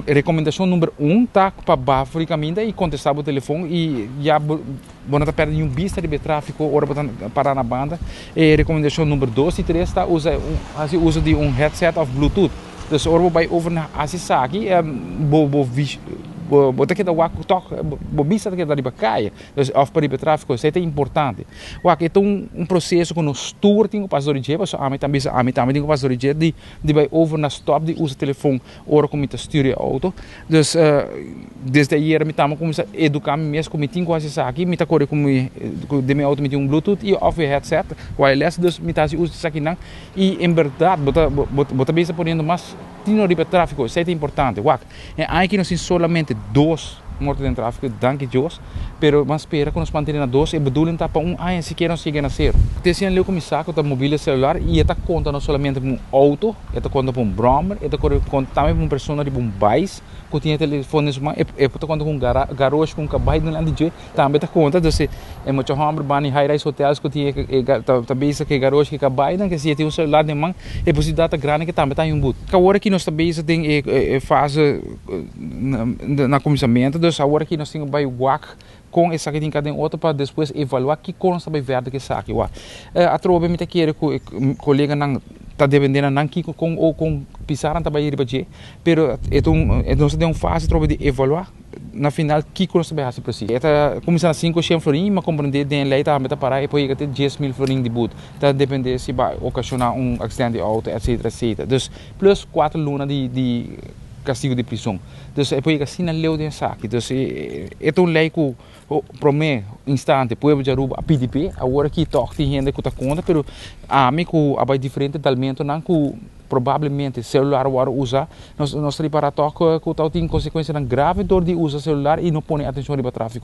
Recomendação número 1 tá para baixo caminho e contestar o telefone e já você tá perdendo um vista de tráfego hora para parar na banda. E recomendação número 2 e 3 tá usa de um headset of Bluetooth. Dus ora vai over na assisa aqui bota que da waco toque vista que da riba caia. Dus of para o tráfego isso é importante. Waco é um processo com nós tour tem o pastor de so a mim também tem o pastor de vai over na stop de usa telefone ora como te sturen auto. Dus desde aí me tamo começar educar mesmo como tem assisa aqui me tá corre como de meu auto me tem um Bluetooth e off headset wireless dus me tá usa isso aqui não e em verdade bota bem ponendo mais tino riba tráfego isso é importante. Waco é aqui não são solamente dois mortos em tráfego, danke Deus, pero mas espera que nos mantenha dois e bedoeling tá para ano se quer não chegar a zero. Tem leu como saco da mobile celular e está conta não somente para auto, está conta para brommer, está conta também para pessoa de bais, que tinha telefone mas está conta com garagem com cabai no lado de também está conta dus é muito hambre bani high rise hotels que tinha também isso que garagem que cabai não que se tem um celular de mão é possibilidade grande que também está em boot. Que agora que nós também tem fase na começamento dus agora que nós temos o WAC com essa que tem cada outro para depois evaluar que coisa vai ver que saque wa a trobe me te querer colega não tá dependendo não que com pisaram também ir para pero nós tem fase trobe de evaluar na final que coisa vai fazer preciso eta começar 500 florin mas compreender de lei tá meta parar e depois ter 10.000 florin de boot tá depender se vai ocasionar acidente de auto etc dus plus 4 lunas de castigo de prisão. Dus é porque assim não leu de saque. Dus é lei que para mim instante pode já roubar a PDP agora que toque tem gente que tá conta, pero a mim que é diferente talmente não que provavelmente celular agora usar nós reparar toque que tal tem consequência grave dor de usar celular e não põe atenção para tráfego.